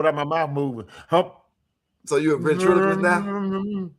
without my mouth moving. Hump. So you a ventriloquist now?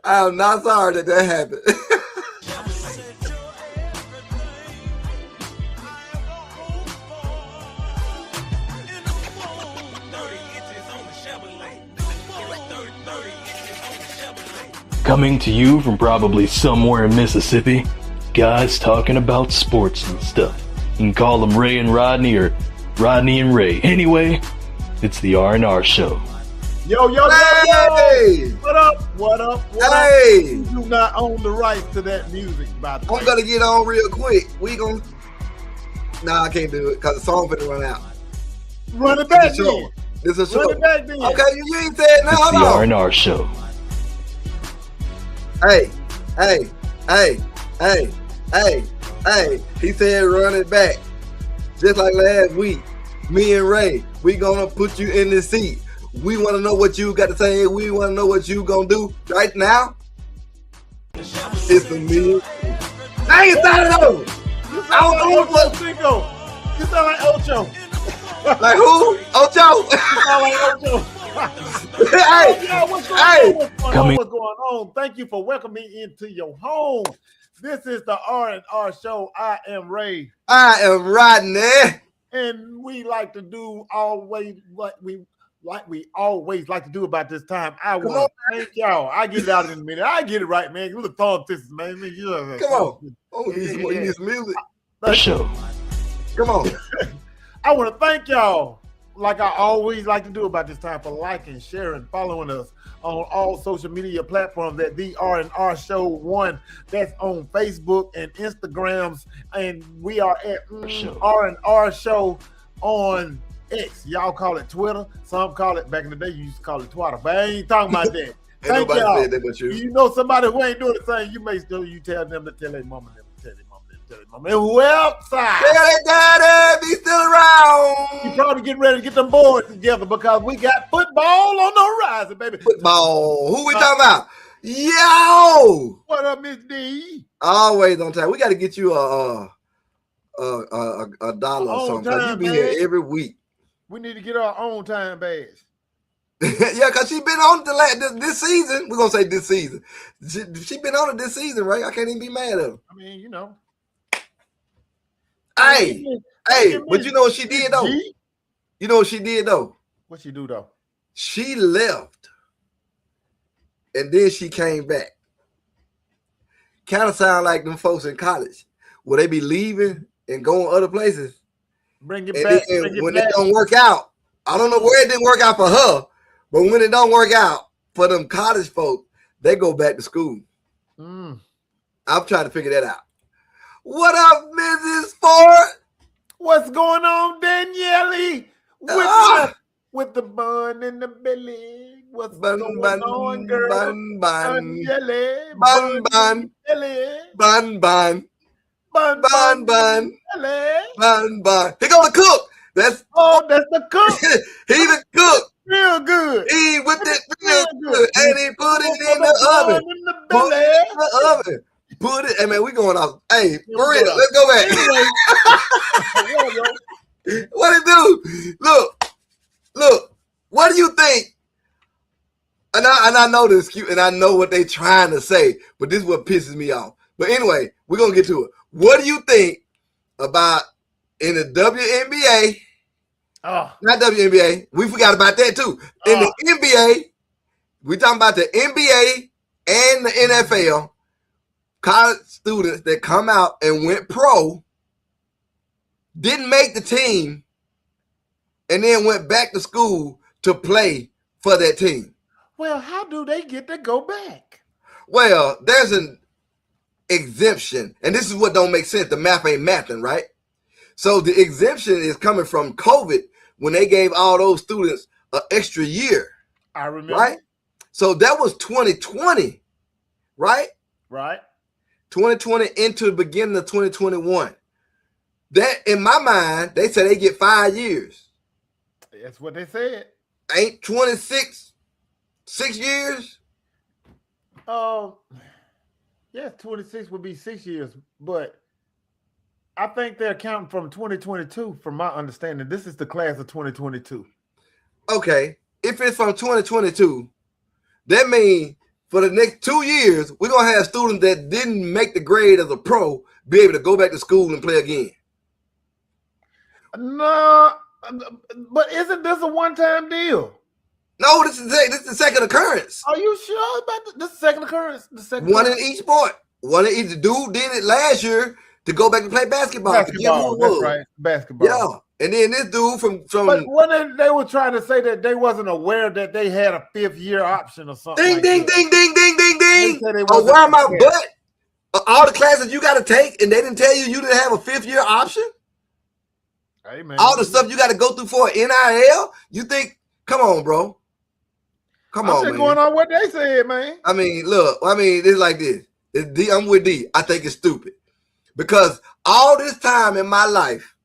I'm not sorry that happened. Coming to you from probably somewhere in Mississippi, guys talking about sports and stuff. You can call them Ray and Rodney or Rodney and Ray. Anyway, it's the R&R Show. Yo, yo, Hey! yo! What up? What up? What Hey! up? You do not own the rights to that music, by the way. I'm gonna get on real quick. We gonna. Nah, I can't do it because the song finna run out. Run it back, It's a show. then. It's a show. Run it back, then. Okay, you ain't said no. It's Hold the on. R&R Show. Hey, hey, hey, hey, hey, hey. He said run it back. Just like last week, me and Ray, we gonna put you in the seat. We want to know what you got to say. We want to know what you gonna do right now. It's the me. I ain't started over. You I don't sound know like what- Ocho Cinco. You sound like Ocho. Like who? Ocho. You sound like Ocho. Hey, Yo, what's going hey. on? What's going Coming- on? What's going on? Thank you for welcoming me into your home. This is the R&R Show. I am Ray, I am Rodney. and we like to do always what we always like to do about this time. I Come want to thank y'all. I get it out in a minute. I get it right, man. You look thumb sisters, man. Yeah, Come on. Oh, you need some music. Show. Come on. I want to thank y'all, like I always like to do about this time, for liking, sharing, following us on all social media platforms at the R&R Show 1. That's on Facebook and Instagrams, and we are at Show. R&R Show on X. Y'all call it Twitter. Some call it, back in the day, you used to call it Twitter, but I ain't talking about that. Ain't Thank nobody y'all. said that but you. You know somebody who ain't doing the same, you may still tell them to tell their mama, them to tell their mama, them to tell their mama. And who else? Tell that daddy, be still around. You probably getting ready to get them boys together because we got football on the horizon, baby. Football. Who we talking about? Yo! What up, Miss D? Always on time. We got to get you a dollar or On something. 'Cause you time, be man. here every week. We need to get our own time badge. Yeah, because she been on this season. We're going to say this season. She been on it this season, right? I can't even be mad at her. I mean, you know. Hey, hey, Miss- but you know what she did, though? G? You know what she did, though? What she do, though? She left. And then she came back. Kind of sound like them folks in college. Will they be leaving and going other places? Bring it And back. then Bring it when back. it don't work out, I don't know where it didn't work out for her, but when it don't work out for them college folks, they go back to school. Mm. I'm trying to figure that out. What up, Mrs. Ford? What's going on, Danielle? Ah. With the bun in the belly. What's Bun, going bun, on, girl? bun, bun, Danielle. bun, bun, Belly. bun, bun, Bun, bun, bun, belly. bun, bun. He gonna cook. That's Oh, that's the cook. he the cook. Real good. He with it real Real good, and he put it in the oven. In the Put belly. it in the oven. Put it. Hey man, we going off. Hey, Yeah, for we real. going off. Let's go back. Anyway. Yeah, yo. What it do? Look. What do you think? And I know this cute, and I know what they trying to say, but this is what pisses me off. But anyway, we're gonna get to it. What do you think about in the WNBA? Oh, Not WNBA. We forgot about that too. In the NBA, we talking about the NBA and the NFL. College students that come out and went pro, didn't make the team, and then went back to school to play for that team. well, how do they get to go back? Well, there's an exemption, and this is what don't make sense. The math ain't mathing, right? So the exemption is coming from COVID when they gave all those students an extra year. I remember. Right? So that was 2020, right? Right. 2020 into the beginning of 2021. That, in my mind, they said they get 5 years. That's what they said. Ain't 26 6 years? Yes, 26 would be 6 years, but I think they're counting from 2022, from my understanding. This is the class of 2022. Okay. If it's from 2022, that means for the next 2 years, we're going to have students that didn't make the grade as a pro be able to go back to school and play again. No, but isn't this a one-time deal? No, this is the second occurrence. Are you sure about this? Second occurrence? The second One occurrence? in each sport. One in each. The dude did it last year to go back and play basketball. Basketball, that's right. Basketball. Yeah. And then this dude from But when they were trying to say that they wasn't aware that they had a 5th year option or something. ding, like ding, that. ding, ding, ding, ding, ding. They said they Oh, wasn't why my prepared. butt? All the classes you got to take, and they didn't tell you didn't have a 5th year option? Hey, man. All the stuff you got to go through for NIL? You think, come on, bro. Come I'm on, just man. going on what they said, man. I mean, look, it's like this. I'm with D. I think it's stupid. Because all this time in my life,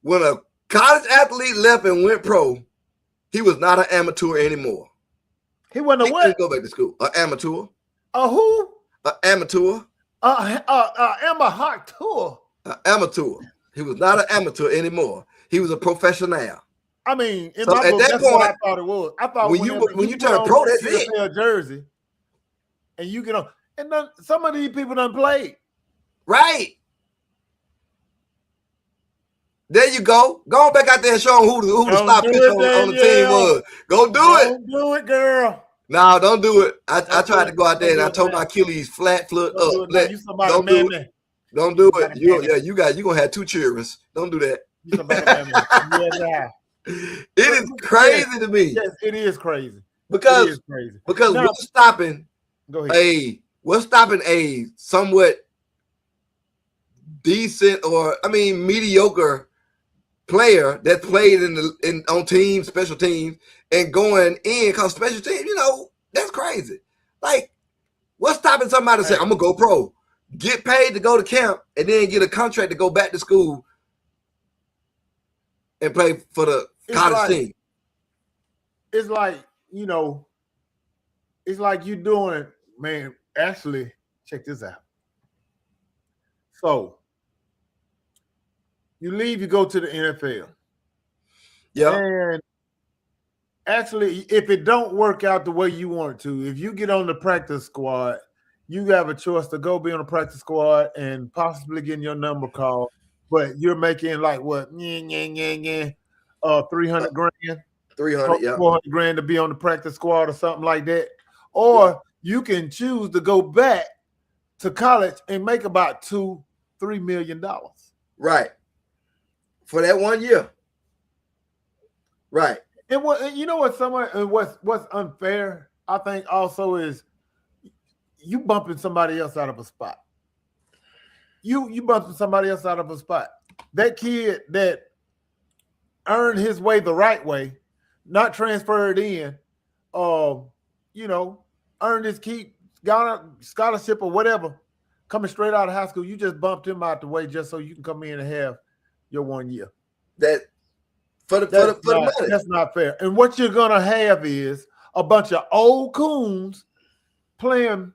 when a college athlete left and went pro, he was not an amateur anymore. He wasn't He a what? couldn't go back to school. An amateur. A who? An amateur. Emma Hawk Tour. An amateur. He was not an amateur anymore. He was a professional. I mean, in So my at book, that that's what I point, thought it was. I thought when you turn put pro, on that's that it. NFL jersey, and you get on, and then some of these people done played. Right. There you go. Go on back out there and show them who the Don't stop do pitch it, on the team Danielle. was. Go do it. Don't do it, girl. No, don't do it. I Don't tried do to it. go out there and Don't I do told it my now. Achilles flat foot Don't do up. it now. You somebody Don't do man. it. Don't do it. Somebody man. You're gonna have 2 cheerers. Don't do that. You somebody man. Yeah. It is crazy to me. Yes, it is crazy. It Because is crazy. we're stopping Go ahead. a somewhat decent or mediocre player that played on teams, special teams, and going in because special teams, that's crazy. Like, what's stopping somebody to say, I'm gonna go pro, get paid to go to camp, and then get a contract to go back to school and play for the college team? It's like, it's like you doing, man, actually, check this out. So, you leave, you go to the NFL. Yeah. And actually, if it don't work out the way you want it to, if you get on the practice squad, you have a choice to go be on the practice squad and possibly getting your number called, but you're making like what, 300 grand, 300, yeah. 400 grand to be on the practice squad or something like that. Or you can choose to go back to college and make about $2-3 million. Right. For that 1 year. Right. And what's unfair, I think also is you bumping somebody else out of a spot. You bumping somebody else out of a spot. That kid that earned his way the right way, not transferred in, earned his keep, got a scholarship or whatever, coming straight out of high school, you just bumped him out the way just so you can come in and have your 1 year. That for the money. That's not fair. And what you're gonna have is a bunch of old coons playing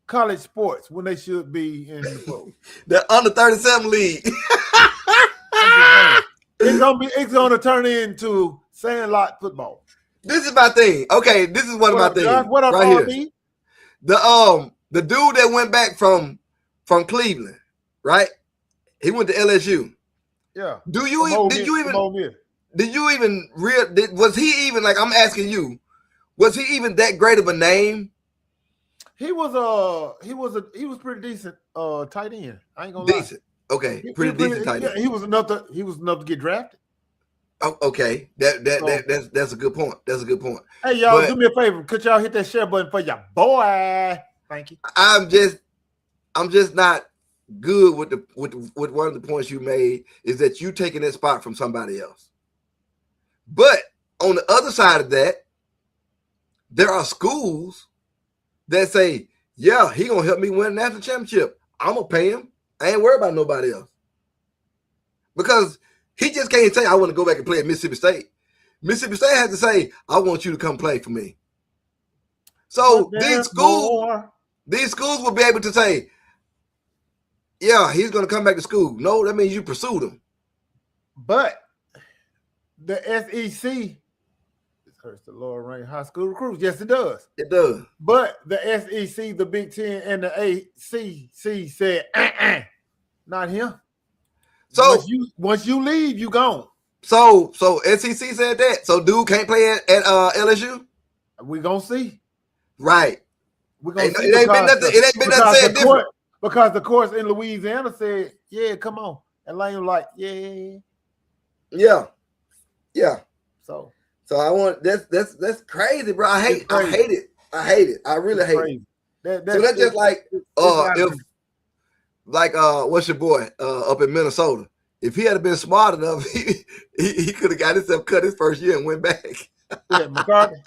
college sports when they should be in the pro. The under 37 league. It's gonna turn into sandlot football. This is my thing. Okay, this is one of my things. What up, right RB? here. The dude that went back from Cleveland, right? He went to LSU. Yeah. Was he even, like, I'm asking you, was he even that great of a name? He was pretty decent tight end. I ain't gonna decent. Lie. Okay, pretty decent tight end. He was enough to get drafted. Oh, okay. That's a good point. That's a good point. Hey, y'all, do me a favor. Could y'all hit that share button for your boy? Thank you. I'm just not good with one of the points you made is that you taking that spot from somebody else. But on the other side of that, there are schools that say, yeah, he gonna help me win a national championship. I'm gonna pay him. I ain't worried about nobody else. Because he just can't say, I want to go back and play at Mississippi State. Mississippi State has to say, I want you to come play for me. So these schools will be able to say, yeah, he's going to come back to school. No, that means you pursued him. But the SEC, it hurts the lower rank high school recruits. Yes, it does. It does. But the SEC, the Big Ten, and the ACC said, not him. So once you leave, you gone. So SEC said that. So dude can't play at LSU? We gonna see. Right. We're gonna see. It ain't been nothing said different. Because the courts in Louisiana said, yeah, come on. And Lane was like, yeah. So I want that's crazy, bro. I hate it. I really hate it. So that's just like what's your boy up in Minnesota? If he had been smart enough, he could have got himself cut his first year and went back. Yeah, McCarthy.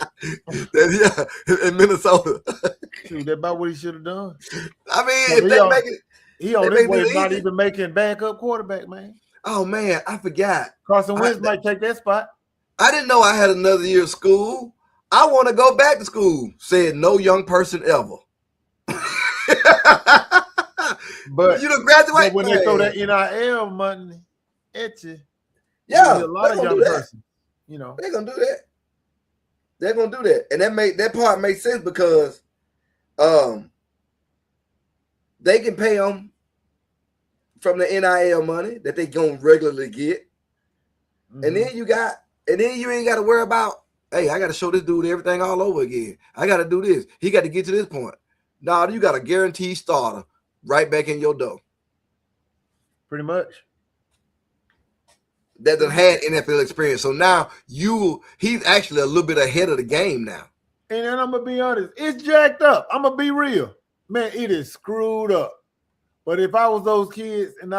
In Minnesota. Shoot, that's about what he should have done. I mean, if they make it, he on his way not even making backup quarterback, man. Oh man, I forgot. Carson Wentz might take that spot. I didn't know I had another year of school. I want to go back to school. Said no young person ever. But you don't graduate. But when they throw that NIL money at you, yeah, a lot of young person. You know, they're gonna do that. They're gonna do that, and that part makes sense because, they can pay them from the NIL money that they gonna regularly get, and then you ain't got to worry about, hey, I got to show this dude everything all over again. I got to do this. He got to get to this point. No, you got a guaranteed starter right back in your door. Pretty much. That done had NFL experience. So now he's actually a little bit ahead of the game now. And then I'm going to be honest, it's jacked up. I'm going to be real. Man, it is screwed up. But if I was those kids and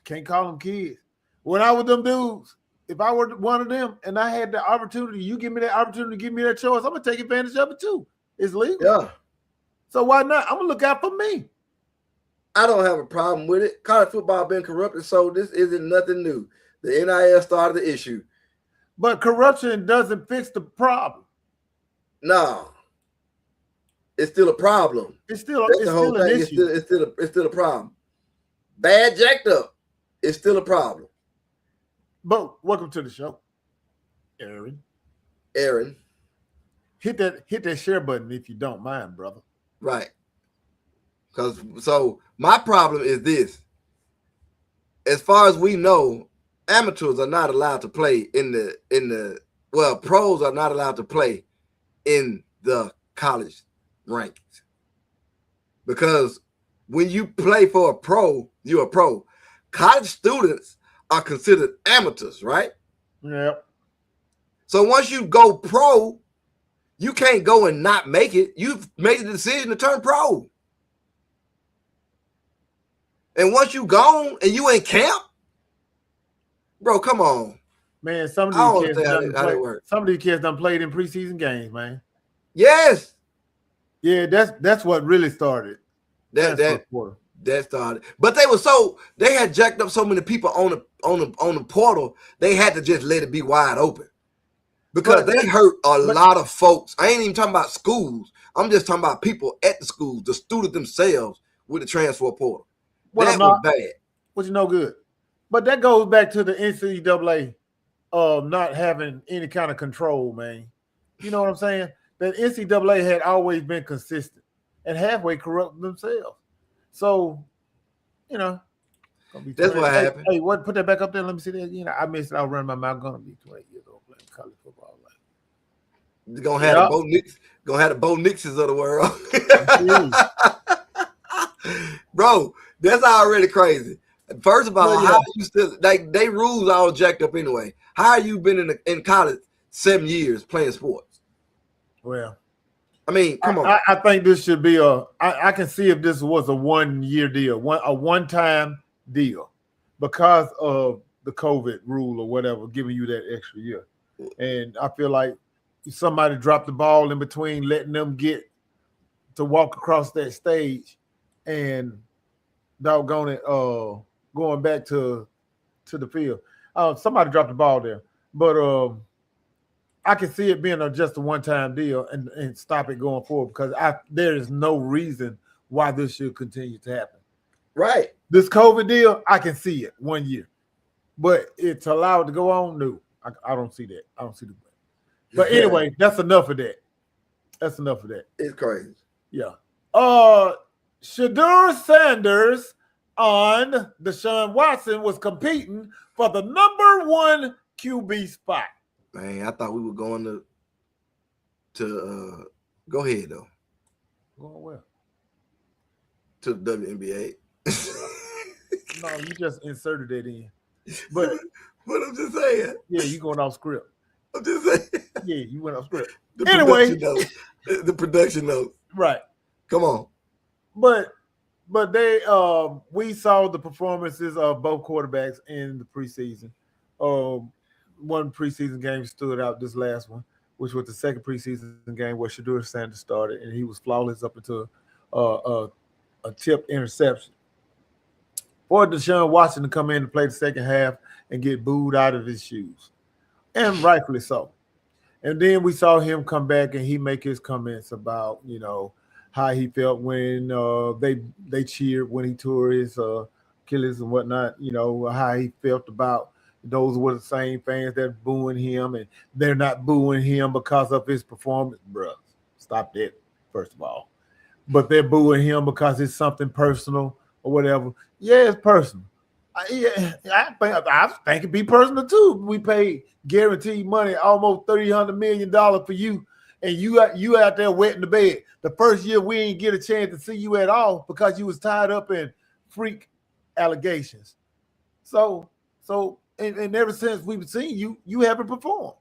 can't call them kids. When I was them dudes, if I were one of them and I had the opportunity, you give me that opportunity, give me that choice, I'm going to take advantage of it too. It's legal. Yeah. So why not? I'm going to look out for me. I don't have a problem with it. College football been corrupted, so this isn't nothing new. The NIL started the issue. But corruption doesn't fix the problem. No. It's still a problem. It's still an issue. It's still a problem. Bad jacked up. It's still a problem. But welcome to the show, Aaron. Hit that share button if you don't mind, brother. Right. So my problem is this. As far as we know, amateurs are not allowed to play pros are not allowed to play in the college rankings. Because when you play for a pro, you're a pro. College students are considered amateurs, right? Yep. So once you go pro, you can't go and not make it. You've made the decision to turn pro. And once you gone and you ain't camp, bro, come on. Man, some of these kids done played in preseason games, man. Yes. Yeah, that's what really started. That started. But they had jacked up so many people on the portal, they had to just let it be wide open. Because they hurt a lot of folks. I ain't even talking about schools. I'm just talking about people at the schools, the students themselves with the transfer portal. That was bad. Which is no good. But that goes back to the NCAA not having any kind of control, man. You know what I'm saying? That NCAA had always been consistent and halfway corrupt themselves. So, you know. That's what happened. Hey, put that back up there. Let me see that again. I missed it. I was running my mouth. I'm going to be 20 years old playing college football. You're going to have the Bo Nixes of the world. Bro, that's already crazy. First of all, how you still they rules all jacked up anyway? How you been in college 7 years playing sports? Well, I mean, come on. I think this should be I can see if this was a 1 year deal, a one-time deal, because of the COVID rule or whatever, giving you that extra year. And I feel like somebody dropped the ball in between, letting them get to walk across that stage, and doggone it, going back to the field. Somebody dropped the ball there, but I can see it being just a one-time deal and stop it going forward, because there is no reason why this should continue to happen. Right. This COVID deal, I can see it 1 year, but it's allowed to go on. No, I don't see that. I don't see the. But anyway, that's enough of that. That's enough of that. It's crazy. Yeah. Shedeur Sanders on Deshaun Watson was competing for the number 1 QB spot. Man, I thought we were going to go ahead though. Going where? To the WNBA. No, you just inserted it in. But I'm just saying. Yeah, you going off script. I'm just saying. Yeah, you went off script. Anyway, the production notes. Right. Come on. But they we saw the performances of both quarterbacks in the preseason. One preseason game stood out, this last one, which was the second preseason game where Shedeur Sanders started, and he was flawless up until a tipped interception. For Deshaun Watson to come in and play the second half and get booed out of his shoes, and rightfully so. And then we saw him come back and he make his comments about, how he felt when they cheered when he tore his Achilles and whatnot, how he felt about those were the same fans that are booing him, and they're not booing him because of his performance. Bruh, stop that, first of all. But they're booing him because it's something personal or whatever. Yeah, it's personal. I think it'd be personal too. We paid guaranteed money, almost $300 million for you, and you out there wetting the bed. The first year we ain't get a chance to see you at all because you was tied up in freak allegations. So and ever since we've seen you, you haven't performed.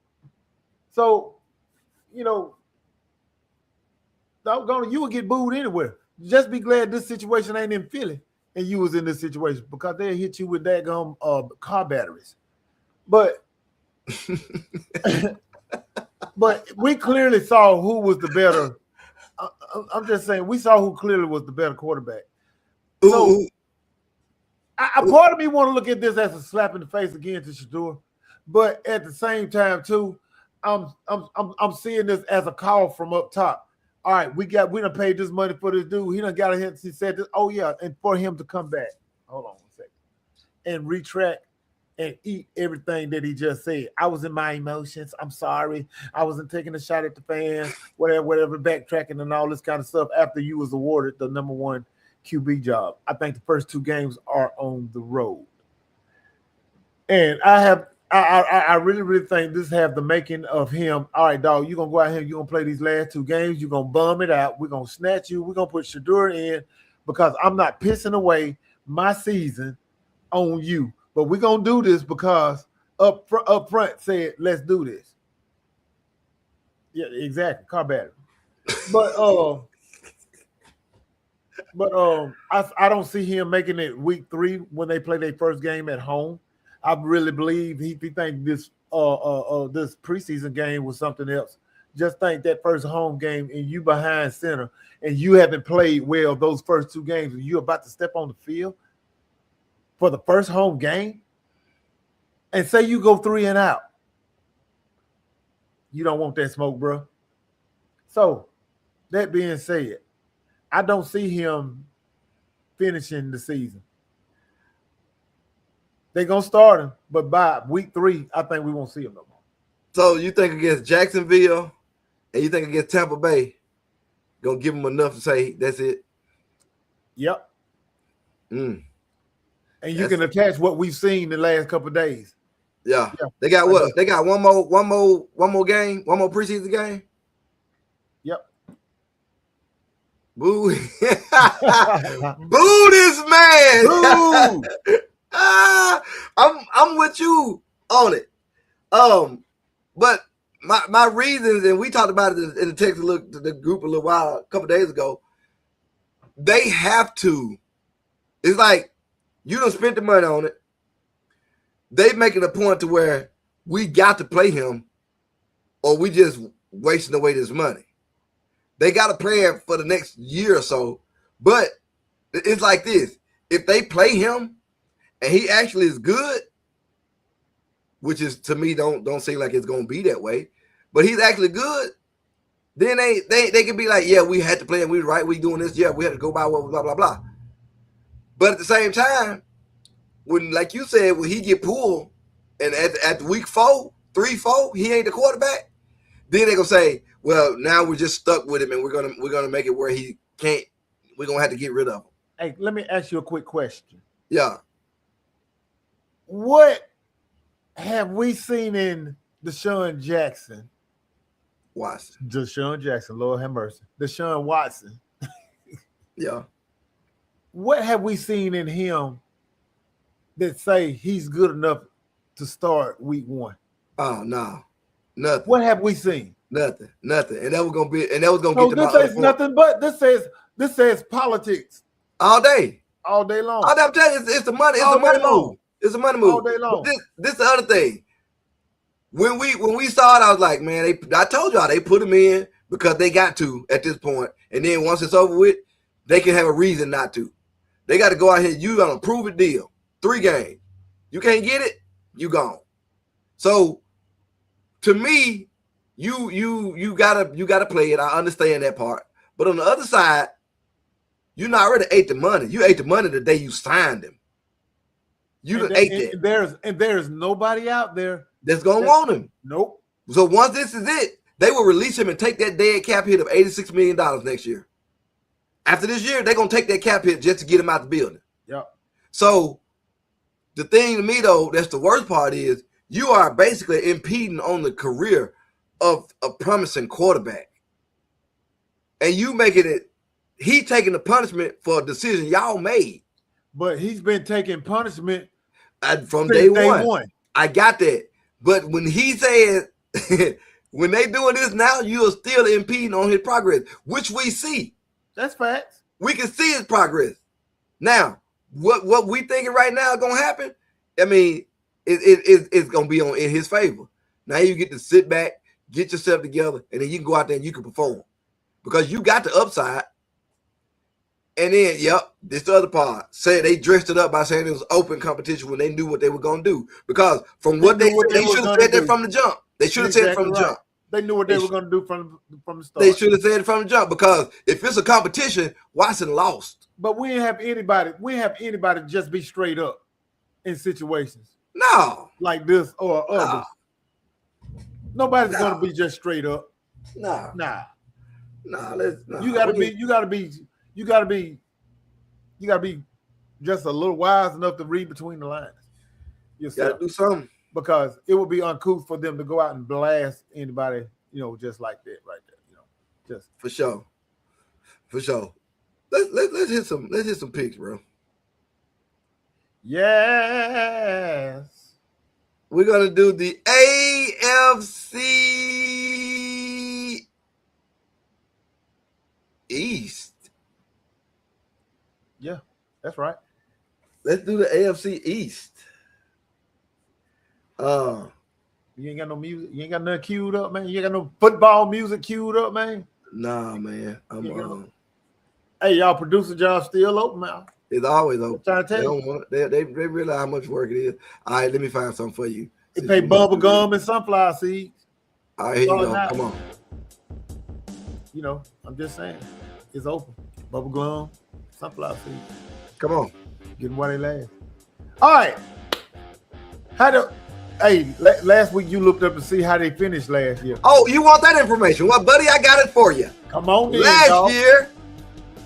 So, doggone it, you would get booed anywhere. Just be glad this situation ain't in Philly and you was in this situation, because they'll hit you with daggone car batteries. But but we clearly saw who was the better. I'm just saying, we saw who clearly was the better quarterback. So part of me want to look at this as a slap in the face again to Shedeur, but at the same time too, I'm seeing this as a call from up top. All right, we done paid this money for this dude. He done got ahead. He said this. Oh yeah, and for him to come back, hold on 1 second, and retract and eat everything that he just said. I was in my emotions. I'm sorry. I wasn't taking a shot at the fans. Whatever, backtracking and all this kind of stuff after you was awarded the number 1 QB job. I think the first 2 games are on the road, and I really, really think this have the making of him. All right, dog, you're gonna go out here, you're gonna play these last 2 games, you're gonna bum it out, we're gonna snatch you, we're gonna put Shedeur in, because I'm not pissing away my season on you. But we're gonna do this because up front said, let's do this. Yeah, exactly. Car battery. But I don't see him making it week 3 when they play their first game at home. I really believe he think this this preseason game was something else. Just think that first home game and you behind center and you haven't played well those first 2 games and you're about to step on the field for the first home game and say you go 3 and out. You don't want that smoke, bro. So that being said, I don't see him finishing the season. They're going to start him, but by week 3, I think we won't see him no more. So you think against Jacksonville and you think against Tampa Bay, going to give them enough to say that's it? Yep. And you can attach what we've seen the last couple of days. Yeah. They got what? They got one more game, one more preseason game? Yep. Boo. Boo this man. Boo. I'm with you on it. But my reasons, and we talked about it in the text the group a couple days ago. They have to. It's like you don't spend the money on it. They making a point to where we got to play him, or we just wasting away this money. They got a plan for the next year or so, but it's like this: if they play him and he actually is good, which is to me don't seem like it's gonna be that way, but he's actually good, then they can be like, yeah, we had to play him, we right, we doing this, yeah, we had to go by what blah blah blah. But at the same time, when like you said, when he get pulled and at week 3-4, he ain't the quarterback, then they gonna say, well, now we're just stuck with him and we're gonna make it where he can't, we're gonna have to get rid of him. Hey, let me ask you a quick question. Yeah. What have we seen in Deshaun Jackson? Watson. Deshaun Jackson, Lord have mercy. Deshaun Watson. Yeah. What have we seen in him that say he's good enough to start week 1? Oh no, nothing. What have we seen? Nothing. And that was gonna get So to this my says nothing but this says politics all day. all day long. I'm telling you, it's the money. It's All a money day long. move. It's a money move. All day long. But this the other thing. When we saw it, I was like, man, I told y'all they put him in because they got to at this point. And then once it's over with, they can have a reason not to. They got to go out here. You got to prove a deal. 3 games. You can't get it, you gone. So to me, you gotta play it. I understand that part. But on the other side, you not already ate the money. You ate the money the day you signed him. You ate that. And there's nobody out there that's gonna want him. Nope. So once this is it, they will release him and take that dead cap hit of $86 million next year. After this year, they're gonna take that cap hit just to get him out the building. Yep. So the thing to me though, that's the worst part is you are basically impeding on the career of a promising quarterback. And you making it, he taking the punishment for a decision y'all made. But he's been taking punishment from day one. I got that. But when he said, when they doing this now, you are still impeding on his progress, which we see. That's facts. We can see his progress. Now, what we thinking right now is going to happen, I mean, it's going to be in his favor. Now you get to sit back, get yourself together, and then you can go out there and you can perform. Because you got the upside. And then, this the other part. Say they dressed it up by saying it was open competition when they knew what they were going to do. Because from what they should have said that from the jump. They should have said it from the jump. They knew what they were going to do from the start. They should have said it from the jump. Because if it's a competition, Watson lost. But we ain't have anybody. We ain't have anybody just be straight up in situations. No. Like this or others. Nobody's going to be just straight up. Nah. You gotta be just a little wise enough to read between the lines. You gotta do something. Because it would be uncouth for them to go out and blast anybody, just like that right there. Just for sure. Let's hit some picks, bro. Yes. We're gonna do the AFC East. Yeah, that's right. Let's do the AFC East. You ain't got no music. You ain't got nothing queued up, man. You ain't got no football music queued up, man. Nah, man. Hey, y'all, producer job still open, man. It's always open. I'm trying to tell you. They realize how much work it is. All right, let me find something for you. They pay bubble gum and sunflower seeds. All right, here you go. Come on. I'm just saying. It's open. Bubble gum, sunflower seeds. Come on. Getting why they last. All right. Last week you looked up to see how they finished last year. Oh, you want that information? Well, buddy, I got it for you. Come on, last year,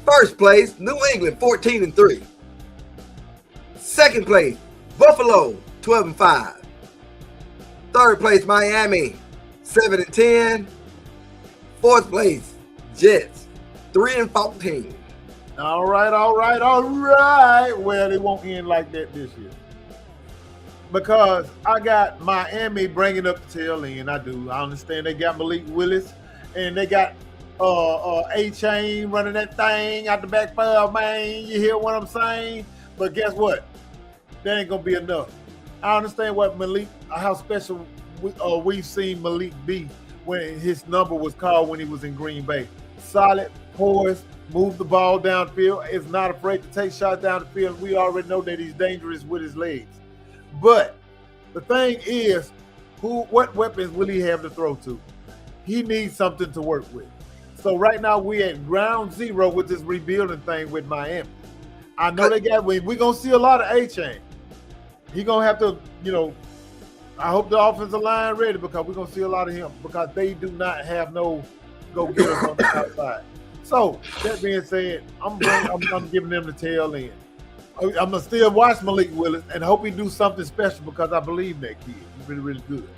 first place, New England, 14-3. Second place, Buffalo, 12-5. Third place, Miami, 7-10. Fourth place, Jets, 3-14. All right. Well, it won't end like that this year. because I got Miami bringing up the tail end. I do. I understand they got Malik Willis, and they got A-Chain running that thing out the backfield, man. You hear what I'm saying? But guess what? That ain't gonna be enough. I understand how special we've seen Malik be when his number was called when he was in Green Bay. Solid, poised, move the ball downfield. Is not afraid to take shots down the field. We already know that he's dangerous with his legs. But the thing is, what weapons will he have to throw to? He needs something to work with. So right now we at ground zero with this rebuilding thing with Miami. I know we're gonna see a lot of A-Chain. He gonna have to, I hope the offensive line ready because we're gonna see a lot of him because they do not have no go-getters on the outside. So that being said, I'm giving them the tail end. I'm gonna still watch Malik Willis and hope he do something special because I believe that kid. He's really, really good.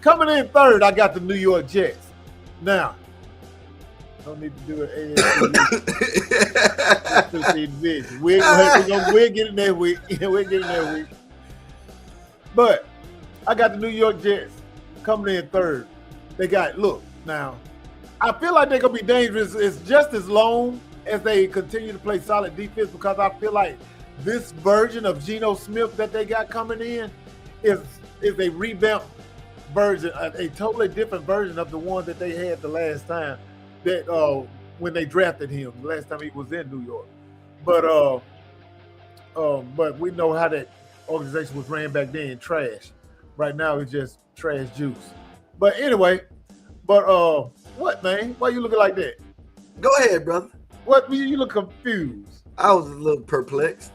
Coming in third, I got the New York Jets. Now, don't need to do an AFC division. We'll get in there week. We'll get in there week. But I got the New York Jets coming in third. Look, now, I feel like they're going to be dangerous. It's just as long as they continue to play solid defense because I feel like this version of Geno Smith that they got coming in is a revamped version, a totally different version of the one that they had the last time that when they drafted him, the last time he was in New York. But we know how that organization was ran back then, trash. Right now it's just trash juice. But anyway, what, man? Why you looking like that? Go ahead, brother. What, you look confused? I was a little perplexed.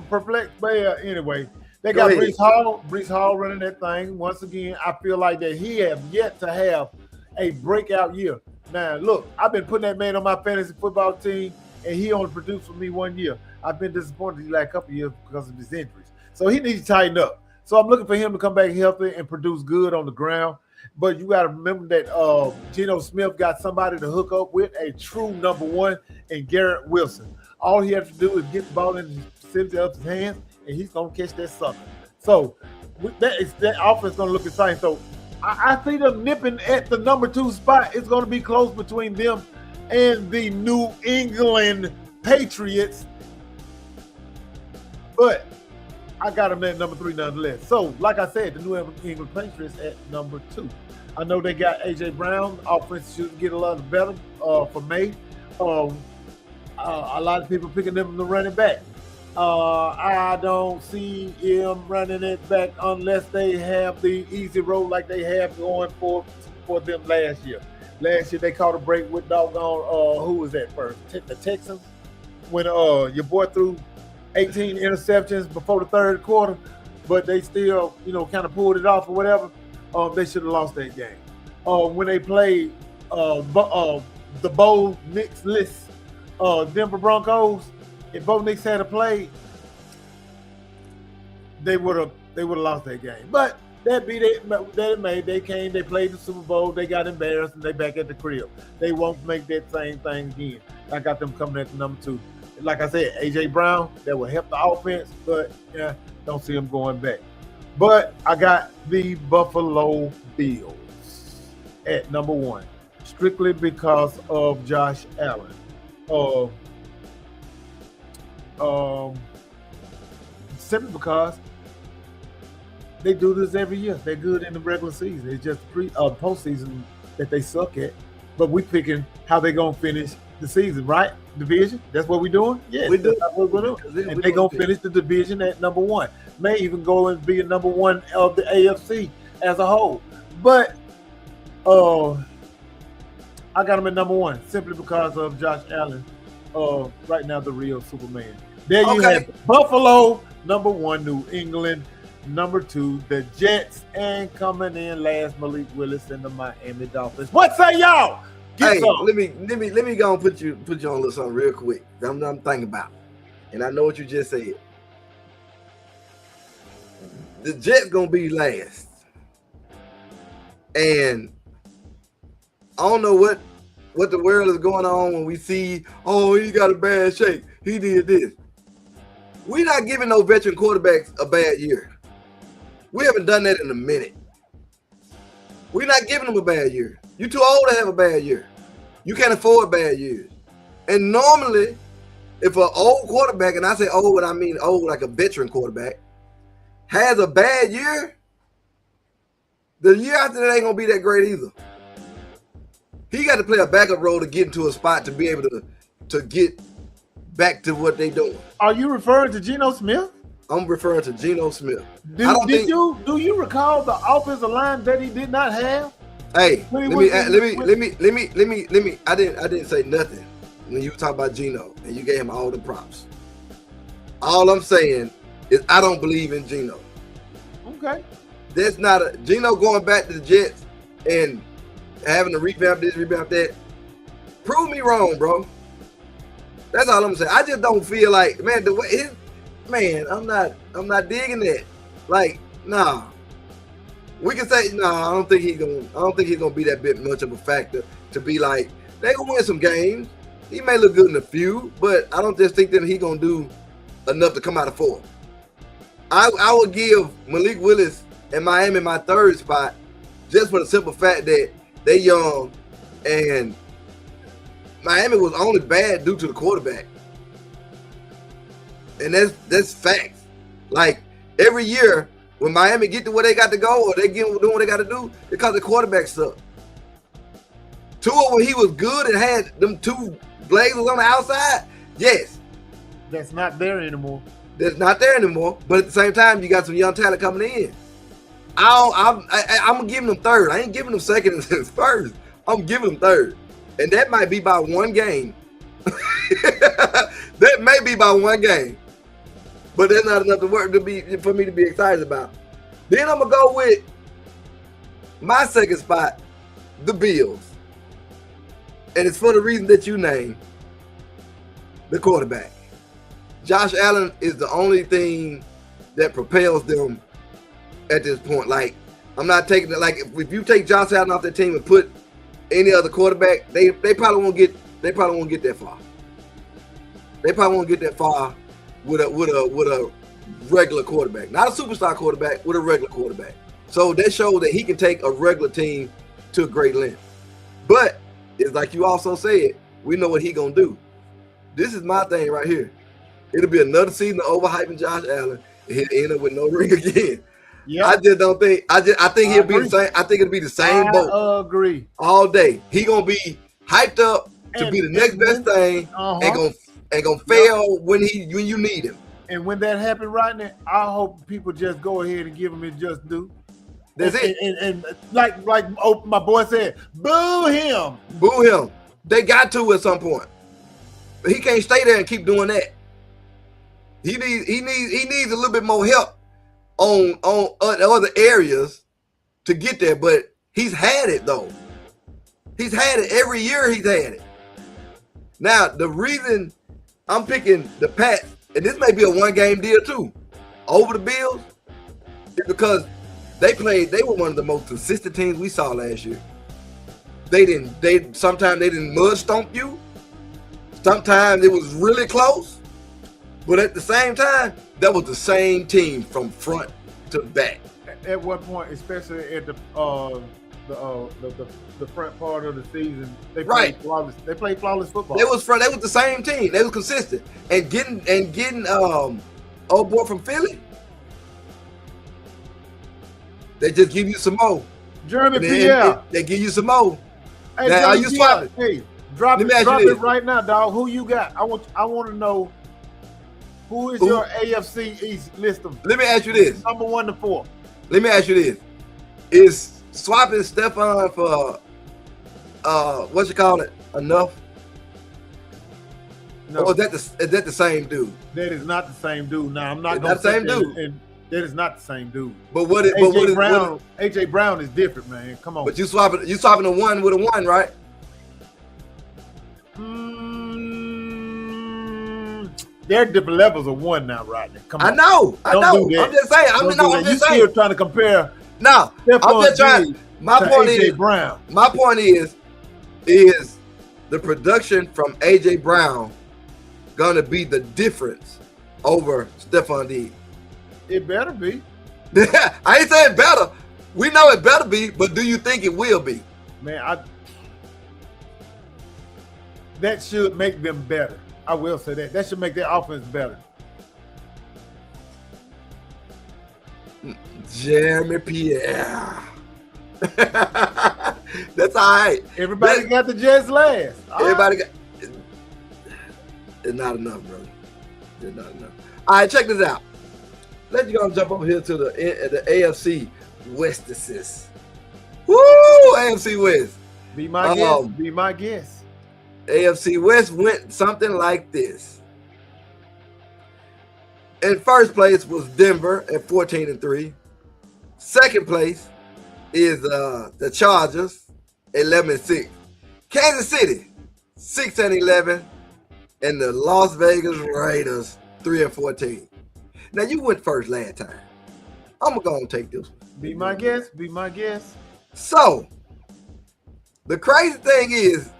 But anyway, they got Breece Hall running that thing. Once again, I feel like that he have yet to have a breakout year. Now, look, I've been putting that man on my fantasy football team, and he only produced for me 1 year. I've been disappointed the last couple of years because of his injuries. So he needs to tighten up. So I'm looking for him to come back healthy and produce good on the ground. But you got to remember that Geno Smith got somebody to hook up with, a true number one, in Garrett Wilson. All he has to do is get the ball in the vicinity of his hands, and he's going to catch that sucker. So that offense is going to look exciting. So I see them nipping at the number 2 spot. It's going to be close between them and the New England Patriots. But I got them at number 3 nonetheless. So, like I said, the New England Patriots at number 2. I know they got A.J. Brown. Offense should get a lot better for May. A lot of people picking them to running back. I don't see him running it back unless they have the easy road like they have going for them last year. Last year they caught a break with doggone who was that first? The Texans, when your boy threw 18 interceptions before the third quarter, but they still kind of pulled it off or whatever. They should have lost that game. When they played the Bo Nix-less Denver Broncos, if Bo Nix had played, they would have lost that game. But that they came, they played the Super Bowl, they got embarrassed, and they back at the crib. They won't make that same thing again. I got them coming at the number 2. Like I said, A.J. Brown, that will help the offense, but don't see them going back. But I got the Buffalo Bills at number 1, strictly because of Josh Allen. Simply because they do this every year. They're good in the regular season. It's just postseason that they suck at. But we picking how they gonna finish the season, right? Division. That's what we're doing. Yeah, we do. That's what we're doing. And they're gonna finish the division at number 1. May even go and be a number 1 of the AFC as a whole. But I got them at number 1 simply because of Josh Allen. Right now, the real Superman. There you have Buffalo, number 1, New England, number 2, the Jets, and coming in last, Malik Willis and the Miami Dolphins. What say y'all? Let me go and put you on a little something real quick. I'm thinking about, and I know what you just said. The Jets gonna be last, and I don't know what the world is going on when we see, he got a bad shape. He did this. We're not giving no veteran quarterbacks a bad year. We haven't done that in a minute. We're not giving him a bad year. You're too old to have a bad year. You can't afford bad years. And normally, if an old quarterback, and I say old, I mean old like a veteran quarterback, has a bad year, the year after that ain't gonna be that great either. He got to play a backup role to get into a spot to be able to get back to what they doing. Are you referring to Geno Smith? I'm referring to Geno Smith. Do you recall the offensive line that he did not have? Hey, let me. I didn't say nothing when you talk about Geno and you gave him all the props. All I'm saying is I don't believe in Geno. Okay. That's not a Geno going back to the Jets and having to revamp this, revamp that. Prove me wrong, bro. That's all I'm saying. I just don't feel like, man, the way I'm not digging that. Like, nah. We can say, nah, I don't think he's gonna be that bit much of a factor to be like, they gonna win some games. He may look good in a few, but I don't just think that he's gonna do enough to come out of fourth. I would give Malik Willis and Miami my third spot just for the simple fact that they young and Miami was only bad due to the quarterback. And that's facts. Like every year when Miami get to where they got to go or they get doing what they got to do, because the quarterback sucked. Tua, when he was good and had them two blazers on the outside, yes. That's not there anymore. That's not there anymore. But at the same time, you got some young talent coming in. I'm gonna give them third. I ain't giving them second and first. I'm giving them third, and that might be by one game. That may be by one game, but that's not enough for me to be excited about. Then I'm gonna go with my second spot, the Bills, and it's for the reason that you named, the quarterback. Josh Allen is the only thing that propels them at this point. Like, I'm not taking it. Like, if you take Josh Allen off the team and put any other quarterback, they probably won't get that far. They probably won't get that far with a regular quarterback, not a superstar quarterback, with a regular quarterback. So that shows that he can take a regular team to a great length. But it's like you also said, we know what he gonna do. This is my thing right here. It'll be another season of overhyping Josh Allen, and he'll end up with no ring again. Yeah, I just don't think. I think he'll be the same. I think it'll be the same boat. I agree. All day, he gonna be hyped up to be the next best thing, and gonna fail when you need him. And when that happens, right now, I hope people just go ahead and give him his just due. That's it. And like my boy said, boo him. Boo him. They got to at some point. But he can't stay there and keep doing that. He needs a little bit more help on other areas to get there, but he's had it though. He's had it every year. He's had it. Now the reason I'm picking the Pats, and this may be a one-game deal too, over the Bills, is because they were one of the most consistent teams we saw last year. Sometimes they didn't mud stomp you. Sometimes it was really close. But at the same time, that was the same team from front to back. At one point, especially at the front part of the season, they played flawless. They played flawless football. They was the same team. They was consistent and getting old boy from Philly. They just give you some more. Jeremy Pierre. They give you some more. Hey, now, are you swapping? Hey, drop it right now, dog. Who you got? I want to know. Who is your AFC East list of? Let me ask you this. Number 1 to 4. Let me ask you this. Is swapping Stephon for what you call it enough? No. Or is that the same dude? That is not the same dude. Now I'm not going to say the same dude. And that is not the same dude. But what is AJ Brown? AJ Brown is different, man. Come on. But you swapping a 1 with a 1, right? They're different levels of 1 now, Rodney. Come on. I know. I'm just saying. I'm just saying. Still trying to compare. No, I'm just trying. My point is, Brown. My point is the production from AJ Brown gonna be the difference over Stephon Diggs? It better be. I ain't saying better. We know it better be, but do you think it will be? Man, that should make them better. I will say that. That should make their offense better. Jeremy Pierre. That's all right. Everybody got the Jets last. Everybody got. It's not enough, bro. It's not enough. All right, check this out. Let's go and jump over here to the AFC West assist. Woo! AFC West. Be my guess. Be my guess. AFC West went something like this. In first place was Denver at 14-3. Second place is the Chargers, 11-6. Kansas City, 6-11. And the Las Vegas Raiders, 3-14. Now, you went first last time. I'm going to go and take this one. Be my guess. Be my guess. So, the crazy thing is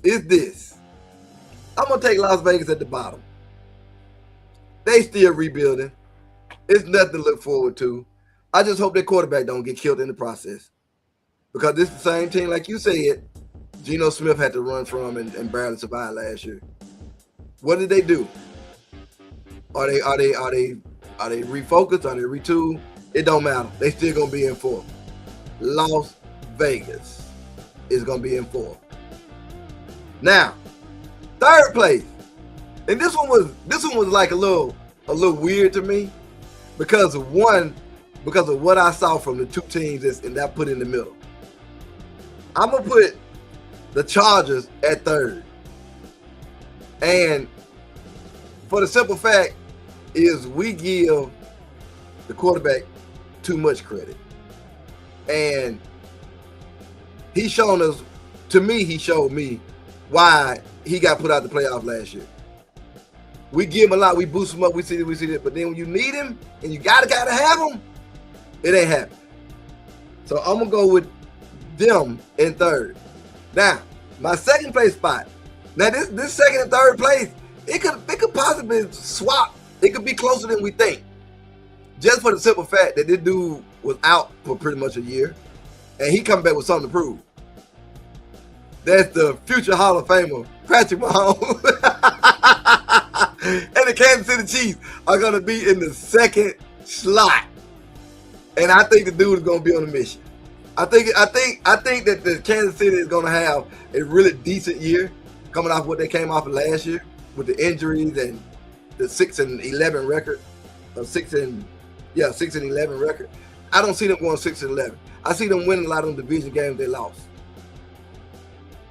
this. I'm going to take Las Vegas at the bottom. They still rebuilding. It's nothing to look forward to. I just hope their quarterback don't get killed in the process. Because this is the same team, like you said, Geno Smith had to run from and barely survived last year. What did they do? Are they refocused? Are they retooled? It don't matter. They still gonna be in fourth. Las Vegas is gonna be in fourth. Now, third place, and this one was like a little weird to me because of what I saw from the two teams that I put in the middle. I'm gonna put the Chargers at third. And for the simple fact is we give the quarterback too much credit. And he showed me why he got put out the playoff last year. We give him a lot, we boost him up, we see that, but then when you need him and you gotta have him, it ain't happening. So I'm gonna go with them in third. Now, my second place spot. Now this second and third place, it could possibly swap. It could be closer than we think. Just for the simple fact that this dude was out for pretty much a year, and he come back with something to prove. That's the future Hall of Famer, Patrick Mahomes. And the Kansas City Chiefs are gonna be in the second slot. And I think the dude is gonna be on a mission. I think that the Kansas City is gonna have a really decent year, coming off what they came off of last year with the injuries and the 6-11 record, 6-11 record. I don't see them going 6-11. I see them winning a lot of them division games they lost.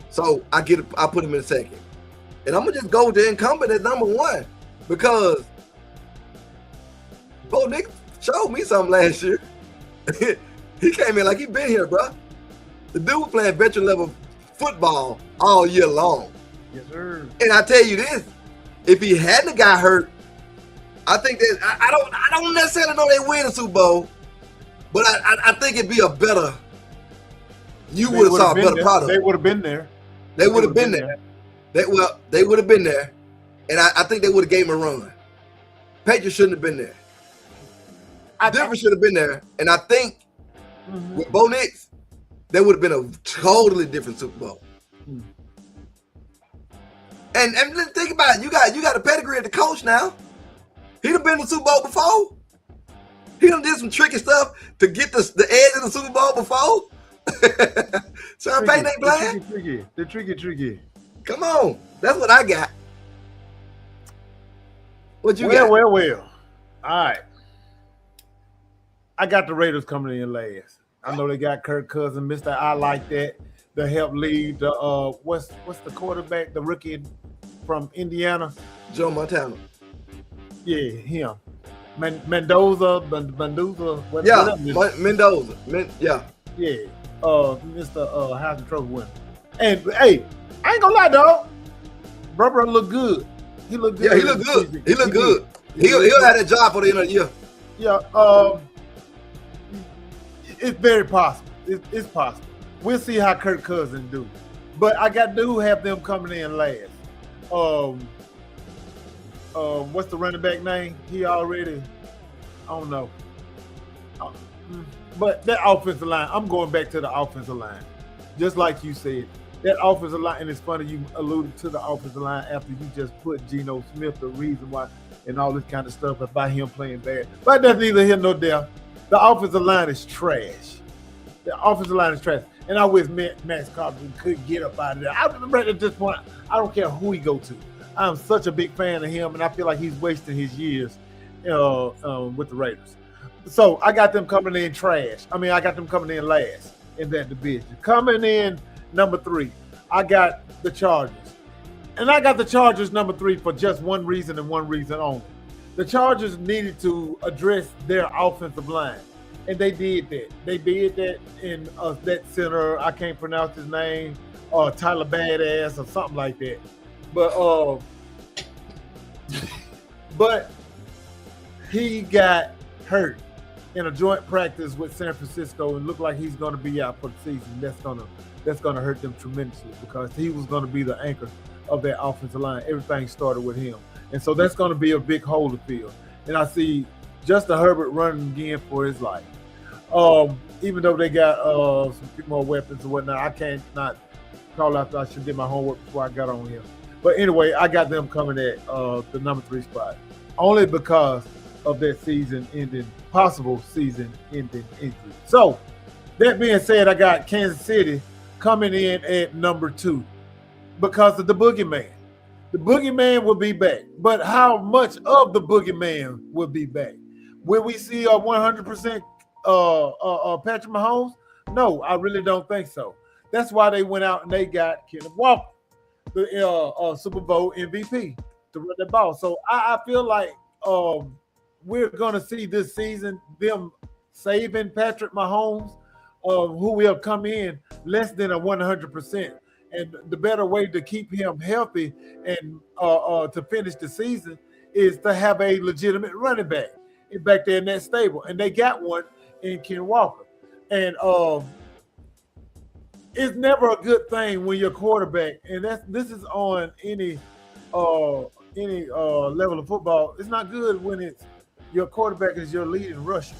So I put them in second, and I'm gonna just go with the incumbent at number one because Bo Nix showed me something last year. He came in like he been here, bro. The dude was playing veteran level football all year long. Yes, sir. And I tell you this, if he hadn't got hurt, I think that I don't necessarily know they win the Super Bowl, but I think it'd be a better. You would have saw a better product. They would have been there. They would have been there. They would have been there, and I think they would have gave him a run. Patriots shouldn't have been there. Denver should have been there, and I think with Bo Nix, there would have been a totally different Super Bowl. And let's think about it. You got a pedigree at the coach now. He done been to the Super Bowl before. He done did some tricky stuff to get the edge of the Super Bowl before. Sean Payton ain't playing. They're tricky. Come on. That's what I got. What you got? Well. All right. I got the Raiders coming in last. I know they got Kirk Cousins, Mr. I like that. To help lead the what's the quarterback, the rookie from Indiana? Joe Montana. Yeah, him. Mendoza. Yeah, Mendoza. Yeah. Yeah. Mr. Heisman Trophy winner. And hey, I ain't gonna lie, dog. Brother look good. He look good. Yeah, he look good. He look good. He'll have that job for the end of the year. Yeah. It's very possible. It's possible. We'll see how Kirk Cousins do. But I do have them coming in last. What's the running back name? He already, I don't know. But that offensive line, I'm going back to the offensive line. Just like you said, that offensive line, and it's funny you alluded to the offensive line after you just put Geno Smith, the reason why, and all this kind of stuff about him playing bad. But that's neither here nor there. The offensive line is trash. The offensive line is trash. And I wish Max Crosby could get up out of there. I remember at this point, I don't care who he go to. I'm such a big fan of him, and I feel like he's wasting his years with the Raiders. So I got them coming in trash. I mean, I got them coming in last in that division. Coming in number 3, I got the Chargers. And I got the Chargers number 3 for just one reason and one reason only. The Chargers needed to address their offensive line. And they did that. They did that in that center. I can't pronounce his name, Tyler Badass or something like that. But he got hurt in a joint practice with San Francisco and looked like he's going to be out for the season. That's going to hurt them tremendously because he was going to be the anchor of that offensive line. Everything started with him. And so that's going to be a big hole to fill. And I see Justin Herbert running again for his life. Even though they got some more weapons and whatnot, I can't not call out. I should do my homework before I got on here. But anyway, I got them coming at the number 3 spot only because of that possible season-ending injury. So that being said, I got Kansas City coming in at number 2 because of the boogeyman. The boogeyman will be back, but how much of the boogeyman will be back? Will we see a 100% Patrick Mahomes? No, I really don't think so. That's why they went out and they got Kenneth Walker, the Super Bowl MVP, to run the ball. So I feel like we're going to see this season them saving Patrick Mahomes, who will come in less than a 100%. And the better way to keep him healthy and to finish the season is to have a legitimate running back there in that stable. And they got one in Ken Walker. And it's never a good thing when your quarterback, and this is on any level of football. It's not good when it's your quarterback is your leading rusher.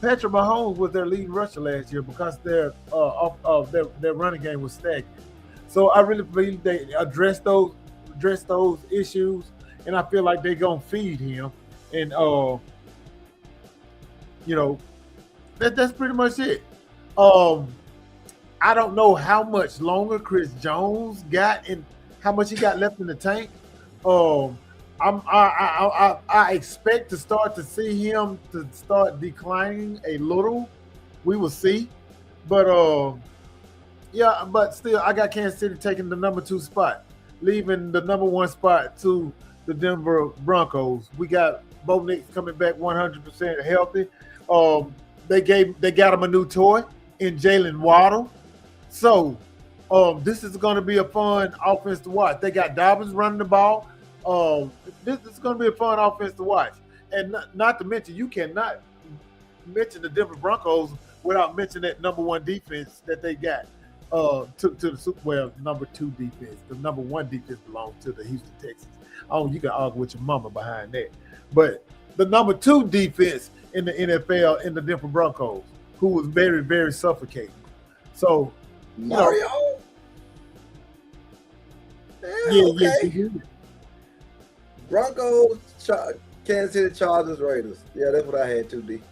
Patrick Mahomes was their leading rusher last year because their running game was stagnant. So I really believe they address those issues, and I feel like they're gonna feed him. And that's pretty much it. I don't know how much longer Chris Jones got and how much he got left in the tank. I expect to start to see him to start declining a little. We will see, but still, I got Kansas City taking the number 2 spot, leaving the number 1 spot to the Denver Broncos. We got Bo Nix coming back 100% healthy. They got him a new toy in Jalen Waddle. So this is going to be a fun offense to watch. They got Dobbins running the ball. This is going to be a fun offense to watch. And not to mention, you cannot mention the Denver Broncos without mentioning that number 1 defense that they got to the Super Bowl. Number 2 defense. The number 1 defense belongs to the Houston Texans. Oh, you can argue with your mama behind that. But the number 2 defense in the NFL in the Denver Broncos, who was very, very suffocating. So Mario. Yeah. Broncos, Kansas City Chargers, Raiders. Yeah, that's what I had too, D.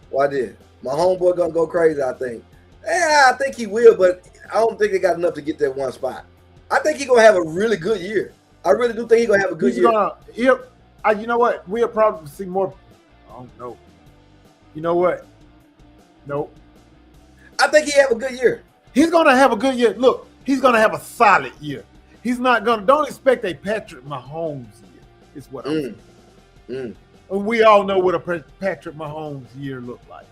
Why did? My homeboy gonna go crazy, I think. Yeah, I think he will, but I don't think they got enough to get that 1 spot. I think he's gonna have a really good year. I really do think he's gonna have a good year. You know what? We'll probably see more. I don't know. You know what? Nope. I think he have a good year. He's gonna have a good year. Look, he's gonna have a solid year. He's not gonna. Don't expect a Patrick Mahomes year. Is what I'm saying. And we all know what a Patrick Mahomes year looked like.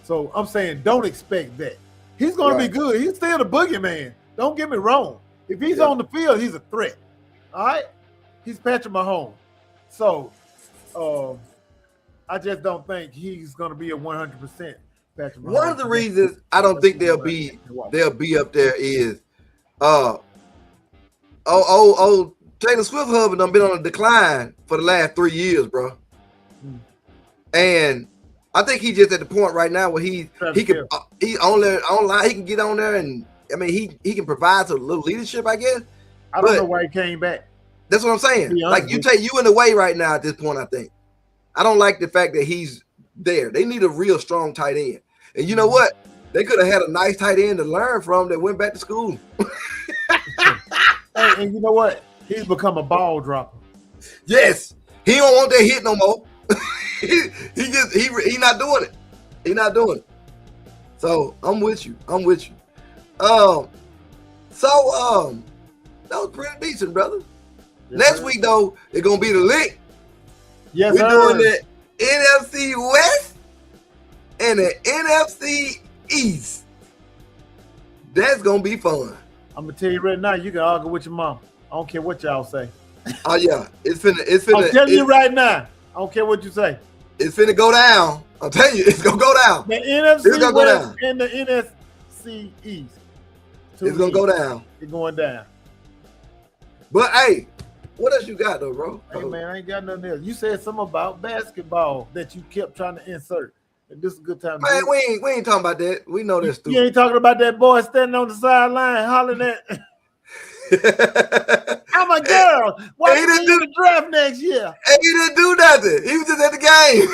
So I'm saying, don't expect that. He's gonna be good. He's still the boogeyman. Don't get me wrong. If he's on the field, he's a threat. All right. He's Patrick Mahomes. So, I just don't think he's gonna be a 100%. Patrick Mahomes. One of the reasons I don't think they'll be up there is Taylor Swift husband done been on a decline for the last 3 years, bro. And I think he's just at the point right now where he can online, he can get on there, and I mean he can provide some little leadership, I guess. I don't know why he came back. That's what I'm saying. Like you take you in the way right now at this point. I think I don't like the fact that he's there. They need a real strong tight end, and you know what? They could have had a nice tight end to learn from that went back to school. Hey, and you know what? He's become a ball dropper. Yes, he don't want that hit no more. he not doing it. He not doing it. So I'm with you. I'm with you. That was pretty decent, brother. Yes, Next sir. week though, it's gonna be the lick. Yes, We're sir. doing the NFC West and the NFC East. That's gonna be fun. I'm gonna tell you right now, you can argue with your mom. I don't care what y'all say. Oh yeah, it's finna. I'm telling you right now. I don't care what you say. It's finna go down. I'm telling you, it's gonna go down. The It's NFC gonna go West down. and the NFC East. It's gonna go down. It's going down. But hey, what else you got though, bro? Hey man, I ain't got nothing else. You said something about basketball that you kept trying to insert. And this is a good time. Man, we ain't talking about that. We know that's You stupid. ain't talking about that boy standing on the sideline hollering at I'm a girl. Why He you didn't do the draft next year? Hey, he didn't do nothing. He was just at the game.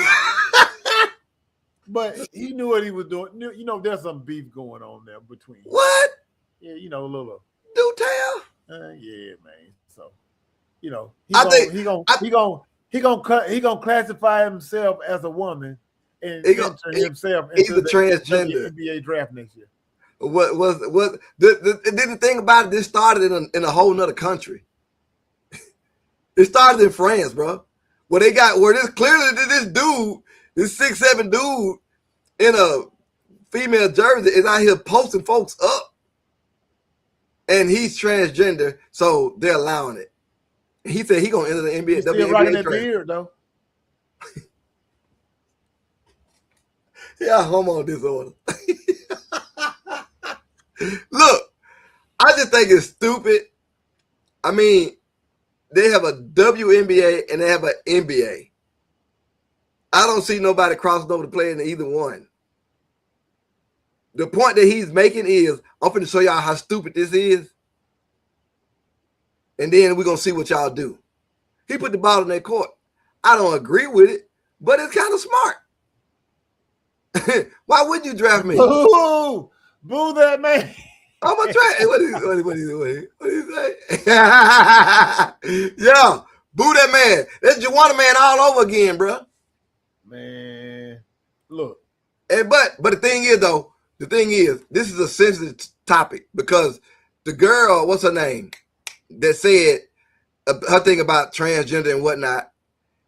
But he knew what he was doing. You know, there's some beef going on there between. What? Yeah, you know, a little. Do tell? Yeah, man. So, you know, he gonna classify himself as a woman and enter himself He's into a transgender. NBA draft next year. The thing about it? This started in a whole nother country. It started in France, bro. Where this dude, this 6'7" dude in a female jersey is out here posting folks up, and he's transgender, so they're allowing it. He said he gonna enter the NBA. He's still rocking that draft. beard though. Yeah, homo disorder. Look, I just think it's stupid. I mean, they have a WNBA and they have an NBA. I don't see nobody crossing over to play in either one. The point that he's making is, I'm going to show y'all how stupid this is, and then we're going to see what y'all do. He put the ball in their court. I don't agree with it, but it's kind of smart. Why would you draft me? Boo! Boo that man. I'm gonna try. What he say? Yeah, boo that man. That's Juwanna man all over again, bro. Man, look. But the thing is, this is a sensitive topic because the girl, what's her name, that said her thing about transgender and whatnot,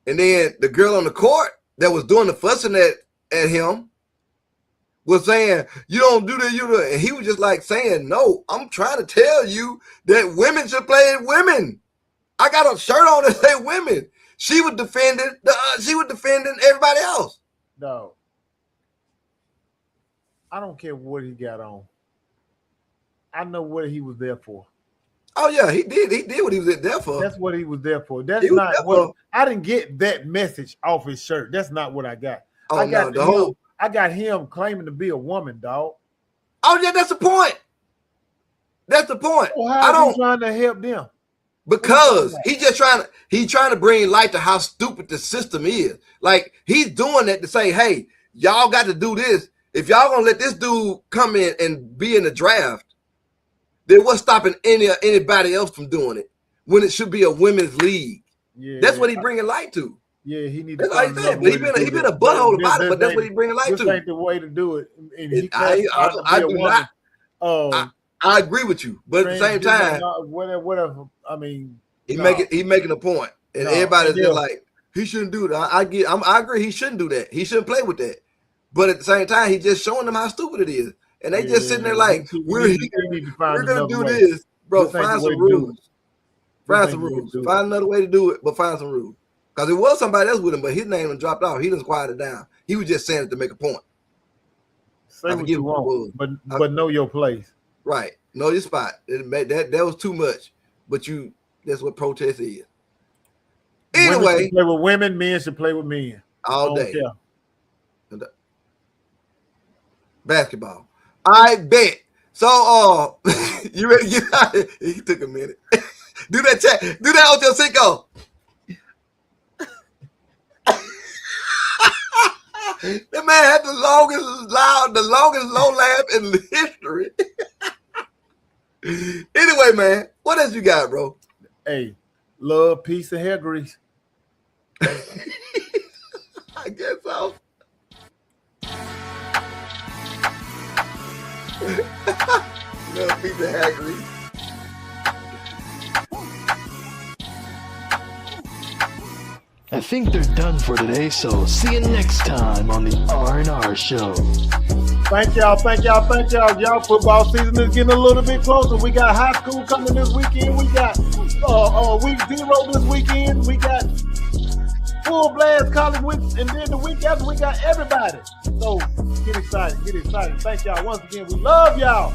and then the girl on the court that was doing the fussing at him was saying, you don't do that, and he was just like saying, no, I'm trying to tell you that women should play as women. I got a shirt on that say women. She was defending everybody else. No. I don't care what he got on. I know what he was there for. Oh yeah, he did what he was there for. That's what he was there for. That's not what I didn't get that message off his shirt. That's not what I got. I got him claiming to be a woman, dog. Oh yeah, that's the point. That's the point. Well, how is he trying to help them? Because he's trying to bring light to how stupid the system is. Like he's doing that to say, hey, y'all got to do this. If y'all gonna let this dude come in and be in the draft, then what's stopping anybody else from doing it when it should be a women's league? Yeah, that's what he's bringing light to. Yeah, he needs to. Like that. He been a butthole about it, but that's what he's bringing light to. This ain't the way to do it. And I agree with you, but at the same time, whatever. I mean, he's making a point, and everybody's just like he shouldn't do that. I agree. He shouldn't do that. He shouldn't play with that. But at the same time, he's just showing them how stupid it is, and they just sitting there like we're gonna do this, bro. Find some rules. Find some rules. Find another way to do it, but find some rules. Because there was somebody else with him, but his name was dropped off. He just quieted down. He was just saying it to make a point. Say what you want, but know your place. Right. Know your spot. That was too much. But that's what protest is. Anyway. Women should play with women, men should play with men. All day. Basketball. I bet. So, you ready to get out here? He took a minute. Do that check. Do that on your Cinco. That man had the longest low laugh in history. Anyway, man, what else you got, bro? Hey, love, peace, and hair grease. I guess so. Love, peace, and hair grease. I think they're done for today, so see you next time on the R&R Show. Thank y'all. Y'all football season is getting a little bit closer. We got high school coming this weekend. We got week 0 this weekend. We got full blast college week, and then the week after we got everybody. So get excited. Thank y'all once again. We love y'all.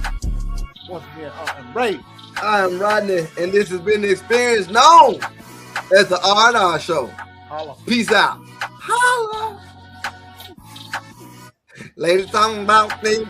Once again, I'm Ray. I am Rodney, and this has been the experience known as the R&R Show. Holla. Peace out. Holla. Ladies talking about things.